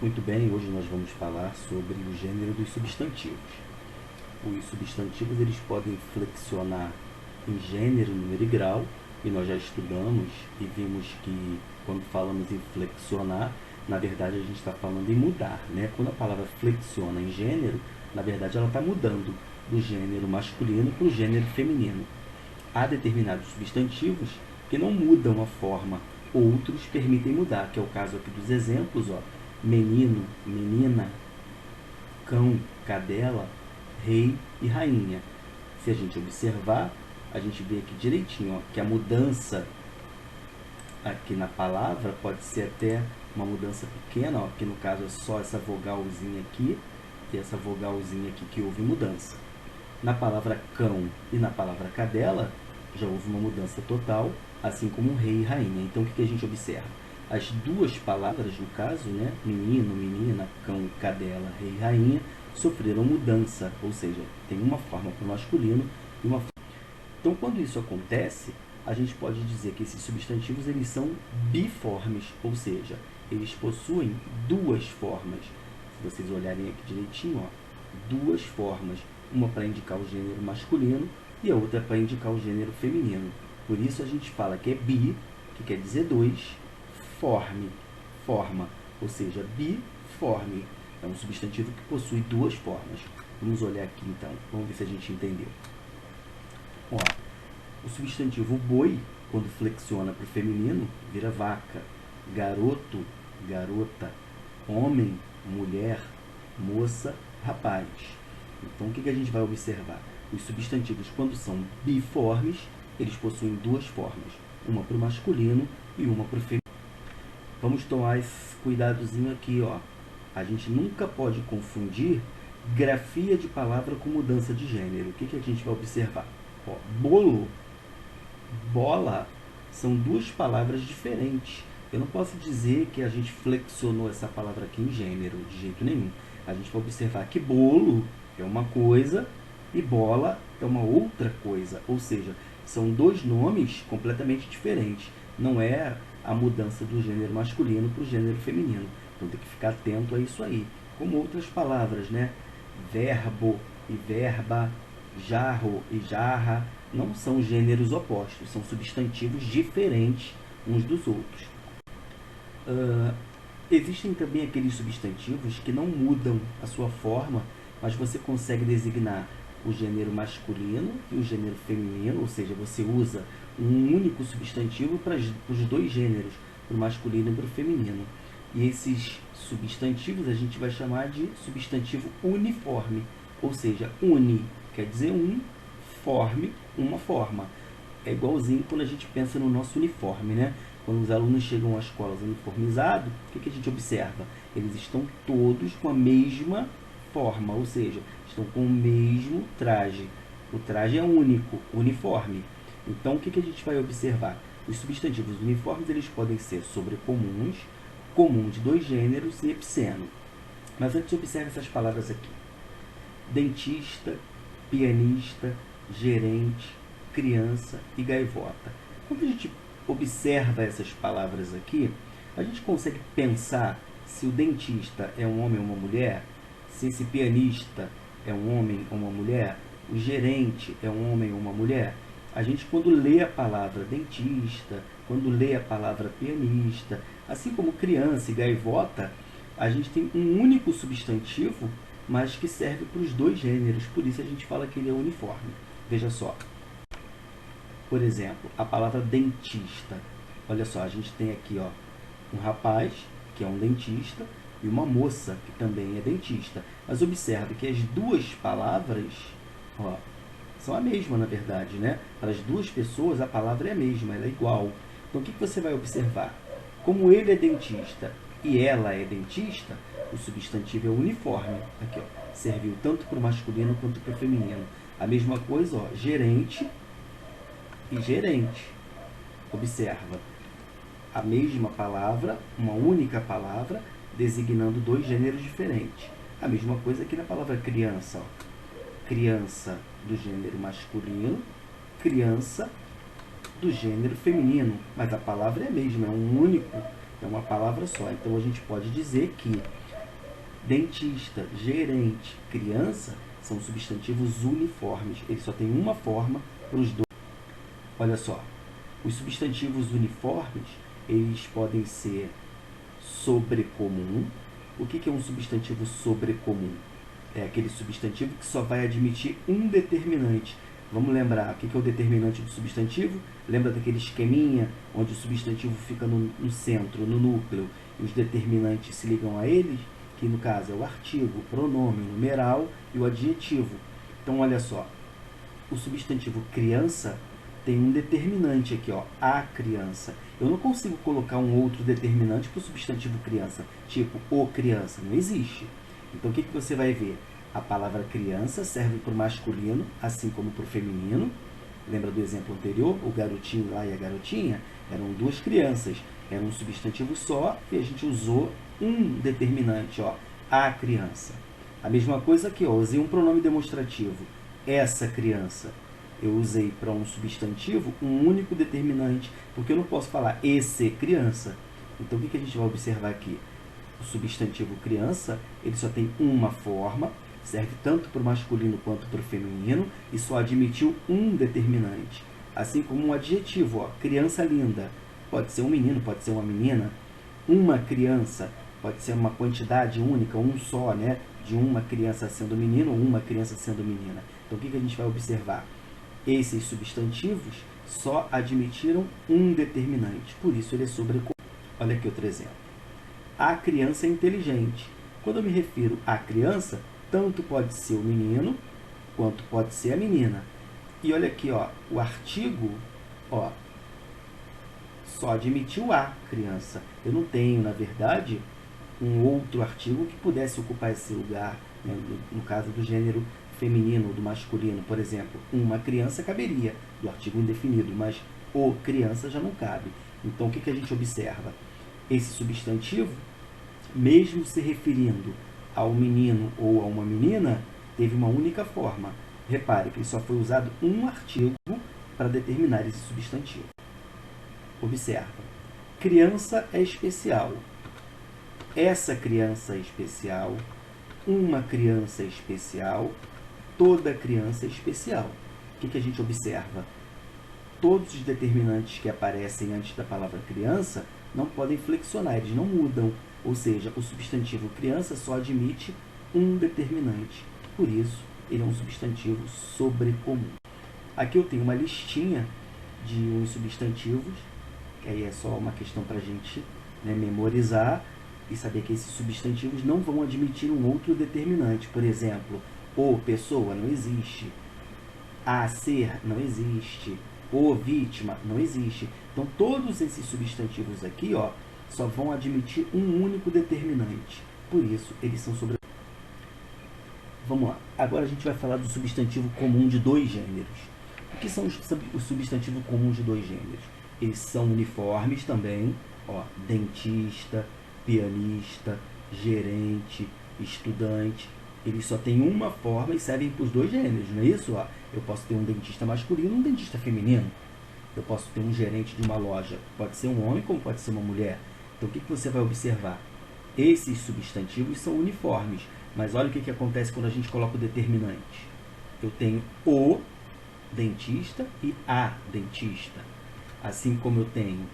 Muito bem, hoje nós vamos falar sobre o gênero dos substantivos. Os substantivos eles podem flexionar em gênero, número e grau, e nós já estudamos e vimos que quando falamos em flexionar, na verdade a gente está falando em mudar, né? Quando a palavra flexiona em gênero, na verdade ela está mudando do gênero masculino para o gênero feminino. Há determinados substantivos que não mudam a forma, outros permitem mudar, que é o caso aqui dos exemplos, ó, menino, menina, cão, cadela, rei e rainha. Se a gente observar, a gente vê aqui direitinho ó, que a mudança aqui na palavra pode ser até uma mudança pequena, ó, que no caso é só essa vogalzinha aqui e essa vogalzinha aqui que houve mudança. Na palavra cão e na palavra cadela, já houve uma mudança total, assim como rei e rainha. Então, o que a gente observa? As duas palavras, no caso, né, menino, menina, cão, cadela, rei e rainha, sofreram mudança, ou seja, tem uma forma para o masculino e uma forma. Então, quando isso acontece, a gente pode dizer que esses substantivos eles são biformes, ou seja, eles possuem duas formas. Se vocês olharem aqui direitinho, ó, duas formas, uma para indicar o gênero masculino e a outra para indicar o gênero feminino. Por isso a gente fala que é bi, que quer dizer dois, forme, forma, ou seja, biforme. É um substantivo que possui duas formas. Vamos olhar aqui então, vamos ver se a gente entendeu. Ó, o substantivo boi, quando flexiona para o feminino, vira vaca. Garoto, garota. Homem, mulher. Moça, rapaz. Então, o que a gente vai observar? Os substantivos, quando são biformes, eles possuem duas formas. Uma para o masculino e uma para o feminino. Vamos tomar esse cuidadozinho aqui, ó. A gente nunca pode confundir grafia de palavra com mudança de gênero. O que a gente vai observar? Ó, bolo, bola, são duas palavras diferentes. Eu não posso dizer que a gente flexionou essa palavra aqui em gênero, de jeito nenhum. A gente vai observar que bolo é uma coisa e bola é uma outra coisa. Ou seja, são dois nomes completamente diferentes. Não é a mudança do gênero masculino para o gênero feminino. Então tem que ficar atento a isso aí. Como outras palavras, né? Verbo e verba, jarro e jarra, não são gêneros opostos, são substantivos diferentes uns dos outros. Existem também aqueles substantivos que não mudam a sua forma, mas você consegue designar o gênero masculino e o gênero feminino, ou seja, você usa um único substantivo para os dois gêneros, para o masculino e para o feminino. E esses substantivos a gente vai chamar de substantivo uniforme, ou seja, uni quer dizer um, forme, uma forma. É igualzinho quando a gente pensa no nosso uniforme, né? Quando os alunos chegam às escolas uniformizados, o que a gente observa? Eles estão todos com a mesma forma, ou seja, estão com o mesmo traje. O traje é único, uniforme. Então, o que a gente vai observar? Os substantivos uniformes eles podem ser sobrecomuns, comum de dois gêneros e epiceno. Mas antes, observe essas palavras aqui. Dentista, pianista, gerente, criança e gaivota. Quando a gente observa essas palavras aqui, a gente consegue pensar se o dentista é um homem ou uma mulher, se esse pianista é um homem ou uma mulher, o gerente é um homem ou uma mulher. A gente, quando lê a palavra dentista, quando lê a palavra pianista, assim como criança e gaivota, a gente tem um único substantivo, mas que serve para os dois gêneros, por isso a gente fala que ele é uniforme. Veja só, por exemplo, a palavra dentista. Olha só, a gente tem aqui ó, um rapaz, que é um dentista, e uma moça, que também é dentista. Mas observe que as duas palavras ó, são a mesma, na verdade, né? Para as duas pessoas, a palavra é a mesma, ela é igual. Então, o que você vai observar? Como ele é dentista e ela é dentista, o substantivo é uniforme. Aqui, ó, serviu tanto para o masculino quanto para o feminino. A mesma coisa, ó, gerente e gerente. Observa, a mesma palavra, uma única palavra, designando dois gêneros diferentes. A mesma coisa aqui na palavra criança. Ó. Criança do gênero masculino, criança do gênero feminino. Mas a palavra é a mesma, é um único, é uma palavra só. Então a gente pode dizer que Dentista, gerente, criança são substantivos uniformes. Eles só têm uma forma para os dois. Olha só, os substantivos uniformes, eles podem ser sobrecomum. O que é um substantivo sobrecomum? É aquele substantivo que só vai admitir um determinante. Vamos lembrar, o que é o determinante do substantivo? Lembra daquele esqueminha onde o substantivo fica no centro, no núcleo, e os determinantes se ligam a eles? Que no caso é o artigo, o pronome, o numeral e o adjetivo. Então, olha só, o substantivo criança tem um determinante aqui, ó, a criança. Eu não consigo colocar um outro determinante para o substantivo criança, tipo o criança, não existe. Então, o que você vai ver? A palavra criança serve para o masculino, assim como para o feminino. Lembra do exemplo anterior? O garotinho lá e a garotinha eram duas crianças. Era um substantivo só e a gente usou um determinante, ó, a criança. A mesma coisa aqui, ó, usei um pronome demonstrativo, essa criança. Eu usei para um substantivo um único determinante, porque eu não posso falar esse criança. Então, o que a gente vai observar aqui? O substantivo criança, ele só tem uma forma, serve tanto para o masculino quanto para o feminino, e só admitiu um determinante. Assim como um adjetivo, ó, criança linda. Pode ser um menino, pode ser uma menina. Uma criança pode ser uma quantidade única, um só, né? De uma criança sendo menino ou uma criança sendo menina. Então, o que a gente vai observar? Esses substantivos só admitiram um determinante. Por isso, ele é sobrecomum. Olha aqui outro exemplo. A criança é inteligente. Quando eu me refiro à criança, tanto pode ser o menino, quanto pode ser a menina. E olha aqui, ó, o artigo, ó, só admitiu a criança. Eu não tenho, na verdade, um outro artigo que pudesse ocupar esse lugar, né, no caso do gênero feminino ou do masculino. Por exemplo, uma criança caberia, do artigo indefinido, mas o criança já não cabe. Então, o que a gente observa? Esse substantivo, mesmo se referindo ao menino ou a uma menina, teve uma única forma. Repare que ele só foi usado um artigo para determinar esse substantivo. Observa. Criança é especial. Essa criança é especial. Uma criança é especial. Toda criança é especial. O que a gente observa? Todos os determinantes que aparecem antes da palavra criança não podem flexionar, eles não mudam. Ou seja, o substantivo criança só admite um determinante. Por isso, ele é um substantivo sobrecomum. Aqui eu tenho uma listinha de uns substantivos, que aí é só uma questão para a gente, né, memorizar e saber que esses substantivos não vão admitir um outro determinante. Por exemplo, o pessoa não existe, a ser não existe, o vítima não existe. Então, todos esses substantivos aqui, ó, só vão admitir um único determinante. Por isso, eles são sobre... Vamos lá. Agora a gente vai falar do substantivo comum de dois gêneros. O que são os substantivos comuns de dois gêneros? Eles são uniformes também, ó, dentista, pianista, gerente, estudante. Eles só têm uma forma e servem para os dois gêneros, não é isso? Ó, eu posso ter um dentista masculino e um dentista feminino. Eu posso ter um gerente de uma loja, pode ser um homem como pode ser uma mulher. Então, o que você vai observar? Esses substantivos são uniformes, mas olha o que acontece quando a gente coloca o determinante. Eu tenho o dentista e a dentista. Assim como eu tenho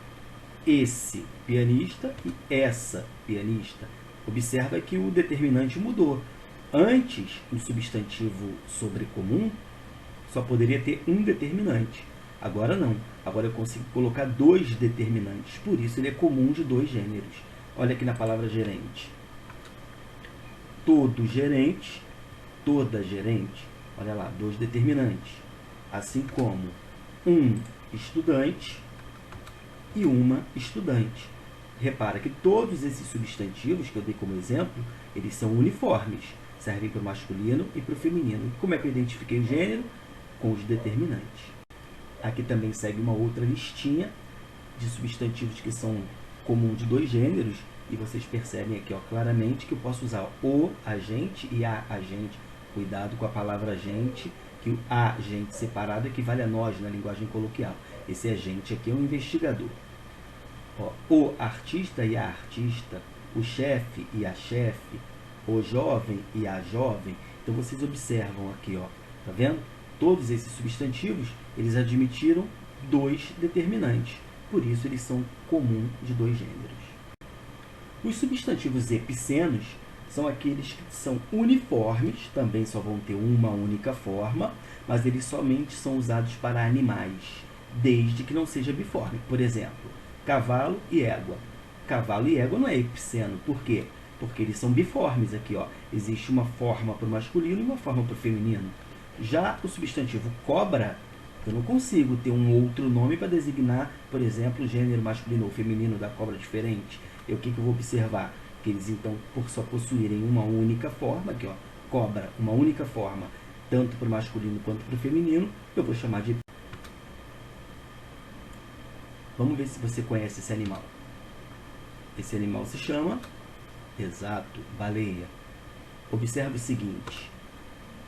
esse pianista e essa pianista. Observa que o determinante mudou. Antes, no substantivo sobrecomum, só poderia ter um determinante. Agora não. Agora eu consigo colocar dois determinantes. Por isso ele é comum de dois gêneros. Olha aqui na palavra gerente. Todo gerente, toda gerente. Olha lá, dois determinantes. Assim como um estudante e uma estudante. Repara que todos esses substantivos que eu dei como exemplo, eles são uniformes. Servem para o masculino e para o feminino. Como é que eu identifiquei o gênero? Com os determinantes. Aqui também segue uma outra listinha de substantivos que são comuns de dois gêneros. E vocês percebem aqui, ó, claramente que eu posso usar o agente e a agente. Cuidado com a palavra agente, que o agente separado equivale a nós na linguagem coloquial. Esse agente aqui é um investigador. Ó, o artista e a artista, o chefe e a chefe, o jovem e a jovem. Então vocês observam aqui, ó, tá vendo? Todos esses substantivos, eles admitiram dois determinantes. Por isso eles são comum de dois gêneros. Os substantivos epicenos são aqueles que são uniformes, também só vão ter uma única forma, mas eles somente são usados para animais, desde que não seja biforme. Por exemplo, cavalo e égua. Cavalo e égua não é epiceno. Por quê? Porque eles são biformes aqui, ó. Existe uma forma para o masculino e uma forma para o feminino. Já o substantivo cobra, eu não consigo ter um outro nome para designar, por exemplo, o gênero masculino ou feminino da cobra diferente. E o que eu vou observar? Que eles, então, por só possuírem uma única forma, aqui, ó, cobra, uma única forma, tanto para o masculino quanto para o feminino, eu vou chamar de... Vamos ver se você conhece esse animal. Esse animal se chama, exato, baleia. Observe o seguinte,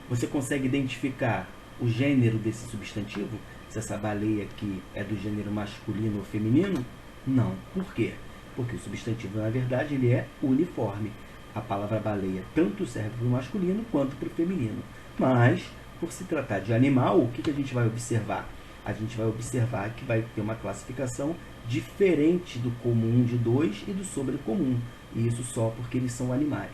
você consegue identificar o gênero desse substantivo? Se essa baleia aqui é do gênero masculino ou feminino? Não. Por quê? Porque o substantivo, na verdade, ele é uniforme. A palavra baleia tanto serve para o masculino quanto para o feminino. Mas, por se tratar de animal, o que a gente vai observar? A gente vai observar que vai ter uma classificação diferente do comum de dois e do sobrecomum. E isso só porque eles são animais.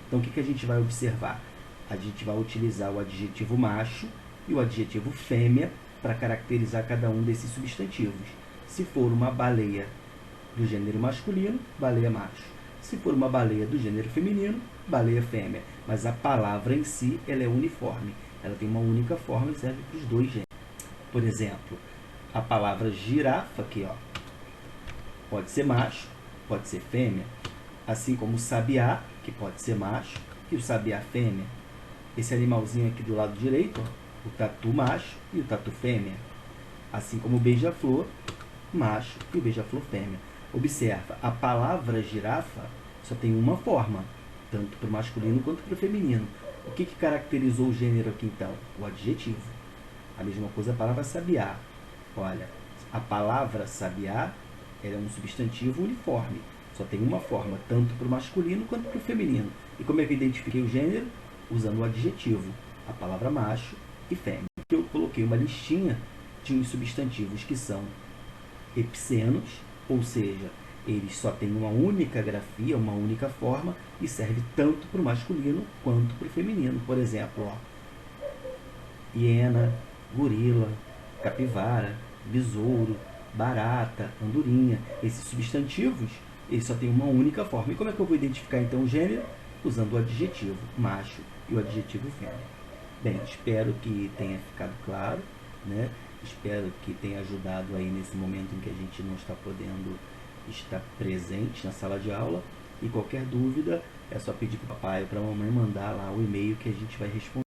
Então, o que a gente vai observar? A gente vai utilizar o adjetivo macho e o adjetivo fêmea para caracterizar cada um desses substantivos. Se for uma baleia do gênero masculino, baleia macho. Se for uma baleia do gênero feminino, baleia fêmea. Mas a palavra em si, ela é uniforme. Ela tem uma única forma e serve para os dois gêneros. Por exemplo, a palavra girafa aqui, ó, pode ser macho, pode ser fêmea. Assim como o sabiá, que pode ser macho, e o sabiá fêmea. Esse animalzinho aqui do lado direito, ó, o tatu macho e o tatu fêmea. Assim como o beija-flor, macho, e o beija-flor fêmea. Observa, a palavra girafa só tem uma forma, tanto para o masculino quanto para o feminino. O que caracterizou o gênero aqui então? O adjetivo. A mesma coisa a palavra sabiá. Olha, a palavra sabiá é um substantivo uniforme. Só tem uma forma, tanto para o masculino quanto para o feminino. E como é que eu identifiquei o gênero? Usando o adjetivo, a palavra macho e fêmea. Eu coloquei uma listinha de uns substantivos que são epicenos, ou seja, eles só têm uma única grafia, uma única forma, e serve tanto para o masculino quanto para o feminino. Por exemplo, ó, hiena, gorila, capivara, besouro, barata, andorinha. Esses substantivos, eles só têm uma única forma. E como é que eu vou identificar então o gênero? Usando o adjetivo macho e o adjetivo fêmea. Bem, espero que tenha ficado claro, né? Espero que tenha ajudado aí nesse momento em que a gente não está podendo estar presente na sala de aula. E qualquer dúvida, é só pedir para o papai ou para a mamãe mandar lá o e-mail que a gente vai responder.